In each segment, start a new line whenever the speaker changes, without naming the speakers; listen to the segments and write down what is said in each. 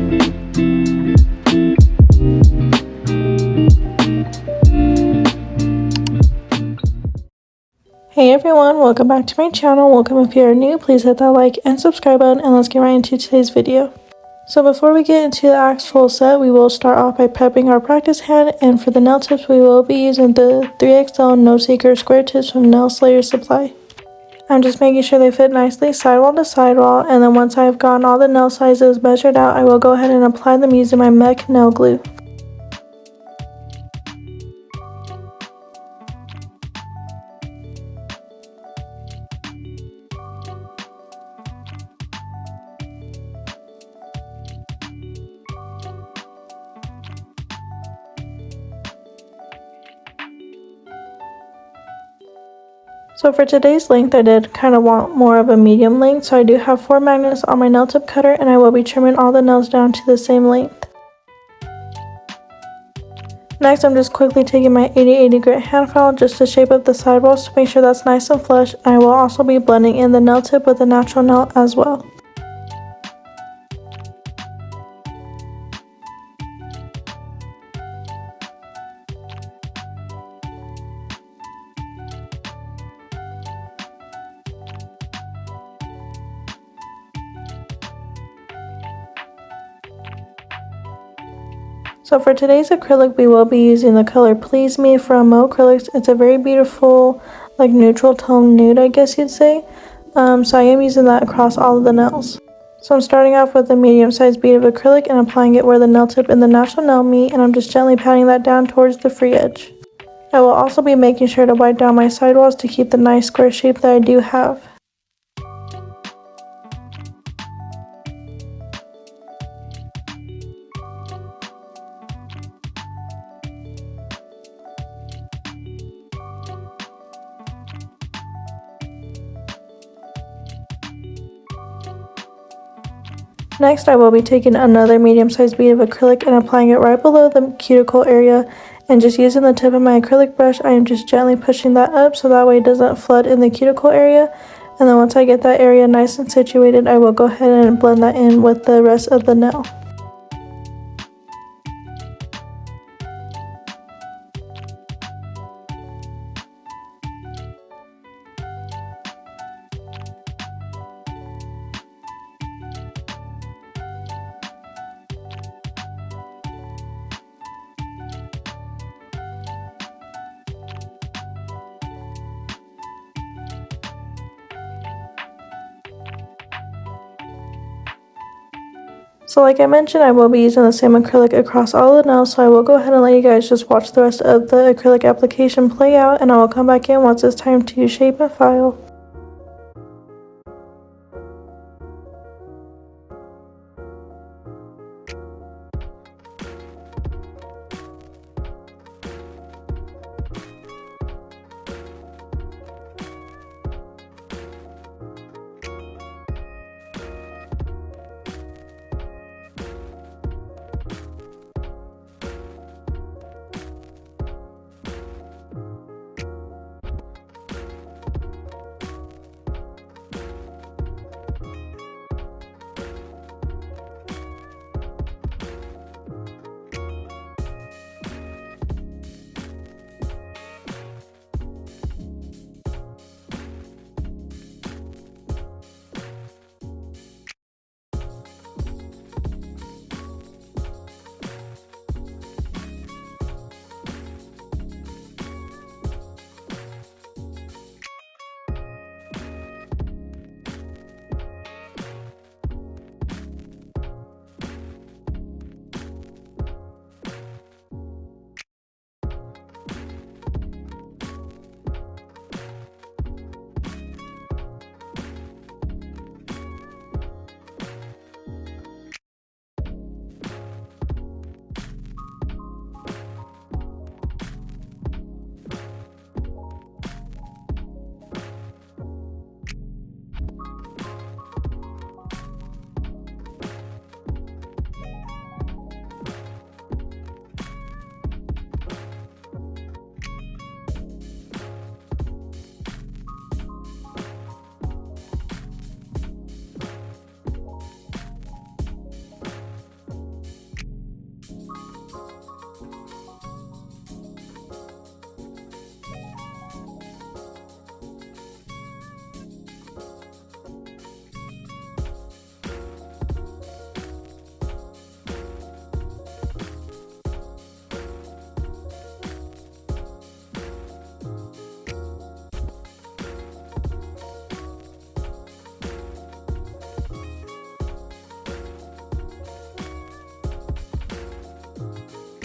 Hey everyone, welcome back to my channel. Welcome if you are new, please hit that like and subscribe button, and let's get right into today's video. So before we get into the actual set, we will start off by prepping our practice hand, and for the nail tips we will be using the 3XL No Seeker square tips from Nail Slayer Supply. I'm just making sure they fit nicely sidewall to sidewall, and then once I've gotten all the nail sizes measured out, I will go ahead and apply them using my 𝐻𝐻 nail glue. So for today's length, I did kind of want more of a medium length, so I do have 4 magnets on my nail tip cutter, and I will be trimming all the nails down to the same length. Next, I'm just quickly taking my 80/80 grit hand file just to shape up the sidewalls to make sure that's nice and flush, and I will also be blending in the nail tip with a natural nail as well. So for today's acrylic, we will be using the color Please Me from Mo Acrylics. It's a very beautiful, like neutral tone nude, I guess you'd say. So I am using that across all of the nails. So I'm starting off with a medium-sized bead of acrylic and applying it where the nail tip and the natural nail meet, and I'm just gently patting that down towards the free edge. I will also be making sure to wipe down my sidewalls to keep the nice square shape that I do have. Next, I will be taking another medium-sized bead of acrylic and applying it right below the cuticle area, and just using the tip of my acrylic brush, I am just gently pushing that up so that way it doesn't flood in the cuticle area. And then once I get that area nice and situated, I will go ahead and blend that in with the rest of the nail. So like I mentioned, I will be using the same acrylic across all the nails, so I will go ahead and let you guys just watch the rest of the acrylic application play out, and I will come back in once it's time to shape and file.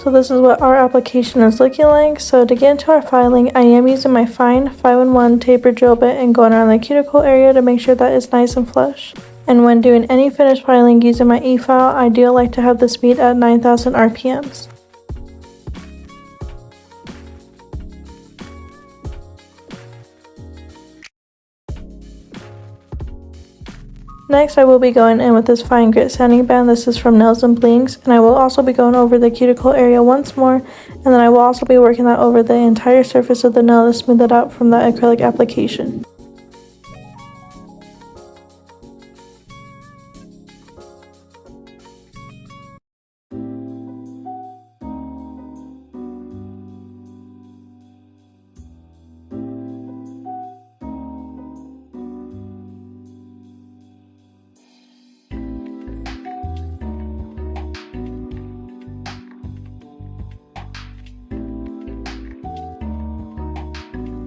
So this is what our application is looking like. So to get into our filing, I am using my fine 5-in-1 taper drill bit and going around the cuticle area to make sure that it's nice and flush. And when doing any finish filing using my e-file, I do like to have the speed at 9,000 RPMs. Next, I will be going in with this fine grit sanding band. This is from Nails and Blings, and I will also be going over the cuticle area once more, and then I will also be working that over the entire surface of the nail to smooth it out from that acrylic application.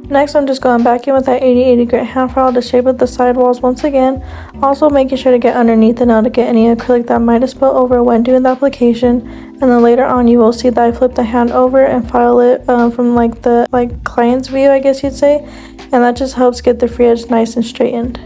Next, I'm just going back in with that 80/80 grit hand file to shape up the sidewalls once again, also making sure to get underneath the nail to get any acrylic that might have spilled over when doing the application. And then later on you will see that I flip the hand over and file it from the client's view, I guess you'd say, and that just helps get the free edge nice and straightened.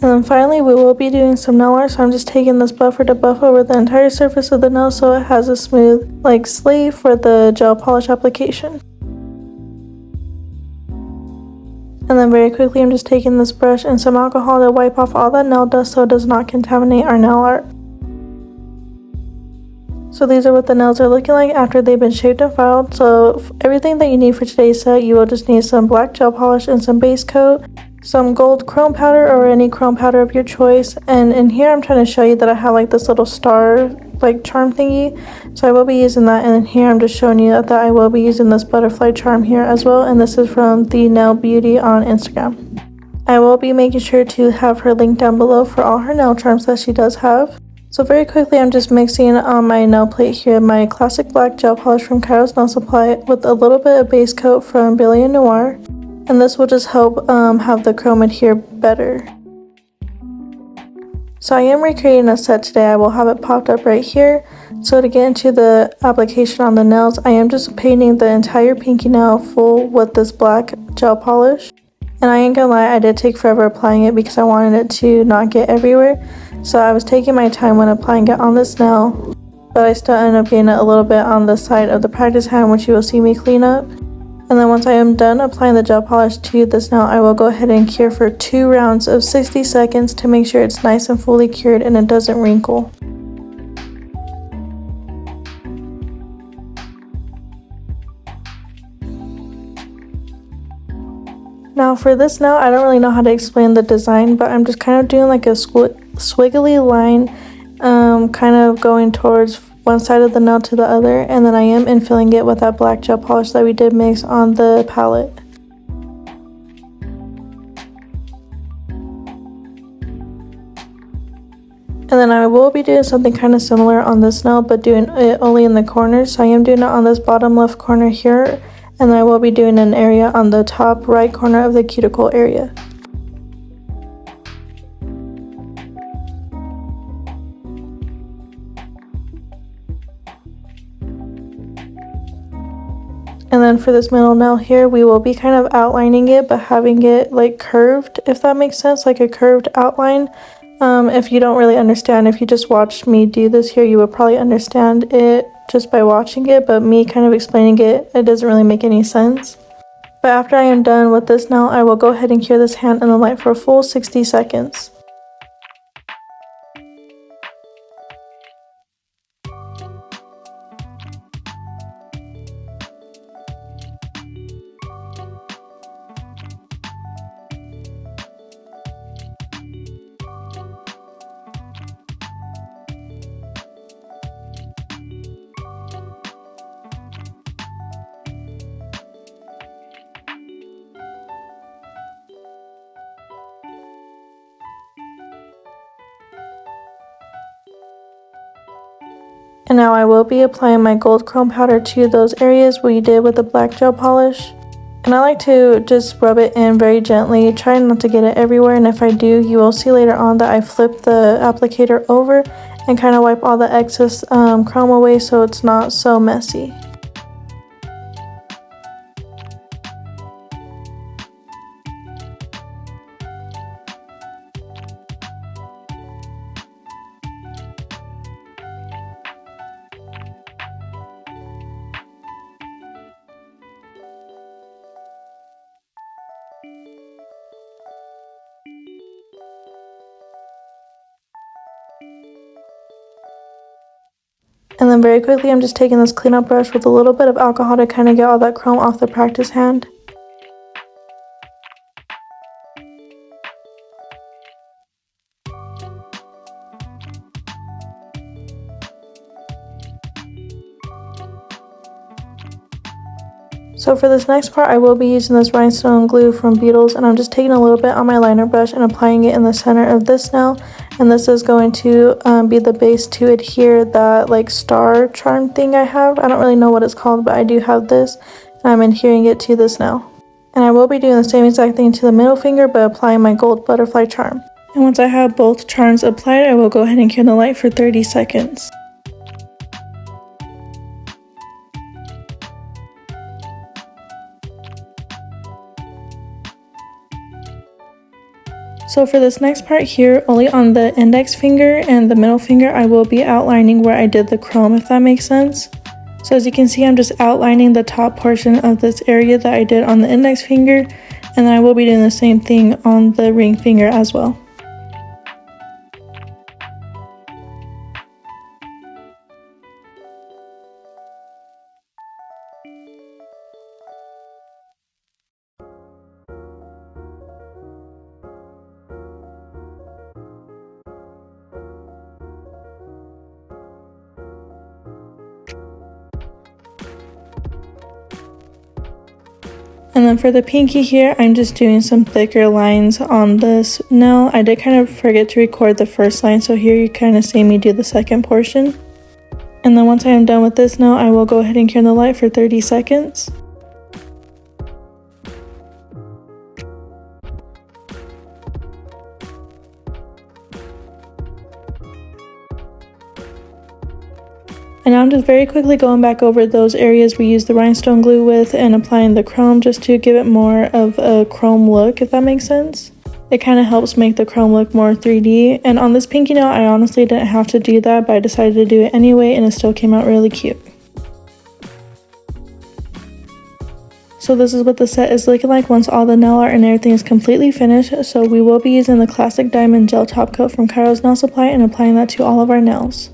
And then finally, we will be doing some nail art, so I'm just taking this buffer to buff over the entire surface of the nail so it has a smooth, sleeve for the gel polish application. And then very quickly, I'm just taking this brush and some alcohol to wipe off all that nail dust so it does not contaminate our nail art. So these are what the nails are looking like after they've been shaped and filed. So everything that you need for today's set, you will just need some black gel polish and some base coat, some gold chrome powder or any chrome powder of your choice. And in here I'm trying to show you that I have this little star charm thingy, so I will be using that. And then here I'm just showing you that I will be using this butterfly charm here as well, and this is from the Nail Beauty on Instagram. I will be making sure to have her link down below for all her nail charms that she does have. So very quickly, I'm just mixing on my nail plate here my classic black gel polish from KAIROSE Nail Supply with a little bit of base coat from Brilliant Noir, and this will just help have the chrome adhere better. So I am recreating a set today. I will have it popped up right here. So to get into the application on the nails, I am just painting the entire pinky nail full with this black gel polish. And I ain't gonna lie, I did take forever applying it because I wanted it to not get everywhere. So I was taking my time when applying it on this nail, but I still ended up getting it a little bit on the side of the practice hand, which you will see me clean up. And then once I am done applying the gel polish to this nail, I will go ahead and cure for 2 rounds of 60 seconds to make sure it's nice and fully cured and it doesn't wrinkle. Now for this nail, I don't really know how to explain the design, but I'm just kind of doing a squiggly line, kind of going towards one side of the nail to the other, and then I am infilling it with that black gel polish that we did mix on the palette. And then I will be doing something kind of similar on this nail, but doing it only in the corners. So I am doing it on this bottom left corner here, and I will be doing an area on the top right corner of the cuticle area. And then for this middle nail here, we will be kind of outlining it, but having it curved, if that makes sense, like a curved outline. If you don't really understand, if you just watched me do this here, you would probably understand it just by watching it, but me kind of explaining it, it doesn't really make any sense. But after I am done with this nail, I will go ahead and cure this hand in the light for a full 60 seconds. And now I will be applying my gold chrome powder to those areas we did with the black gel polish. And I like to just rub it in very gently, try not to get it everywhere, and if I do, you will see later on that I flip the applicator over and kind of wipe all the excess chrome away so it's not so messy. And then very quickly, I'm just taking this cleanup brush with a little bit of alcohol to kind of get all that chrome off the practice hand. So for this next part, I will be using this rhinestone glue from Beetles, and I'm just taking a little bit on my liner brush and applying it in the center of this nail. And this is going to be the base to adhere that like star charm thing I have. I don't really know what it's called, but I do have this, and I'm adhering it to this nail. And I will be doing the same exact thing to the middle finger, but applying my gold butterfly charm. And once I have both charms applied, I will go ahead and cure the light for 30 seconds. So for this next part here, only on the index finger and the middle finger, I will be outlining where I did the chrome, if that makes sense. So as you can see, I'm just outlining the top portion of this area that I did on the index finger, and then I will be doing the same thing on the ring finger as well. And then for the pinky here, I'm just doing some thicker lines on this nail. I did kind of forget to record the first line, so here you kind of see me do the second portion. And then once I am done with this nail, I will go ahead and cure the light for 30 seconds. And now I'm just very quickly going back over those areas we used the rhinestone glue with and applying the chrome just to give it more of a chrome look, if that makes sense. It kind of helps make the chrome look more 3D. And on this pinky nail, I honestly didn't have to do that, but I decided to do it anyway, and it still came out really cute. So this is what the set is looking like once all the nail art and everything is completely finished. So we will be using the classic diamond gel top coat from KAIROSE Nail Supply and applying that to all of our nails.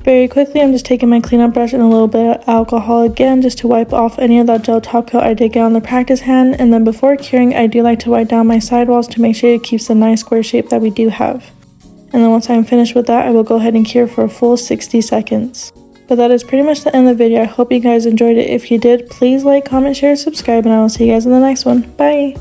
Very quickly, I'm just taking my cleanup brush and a little bit of alcohol again just to wipe off any of that gel top coat I did get on the practice hand. And then before curing, I do like to wipe down my sidewalls to make sure it keeps the nice square shape that we do have. And then once I'm finished with that, I will go ahead and cure for a full 60 seconds. But that is pretty much the end of the video. I hope you guys enjoyed it. If you did, please like, comment, share, subscribe, and I will see you guys in the next one. Bye!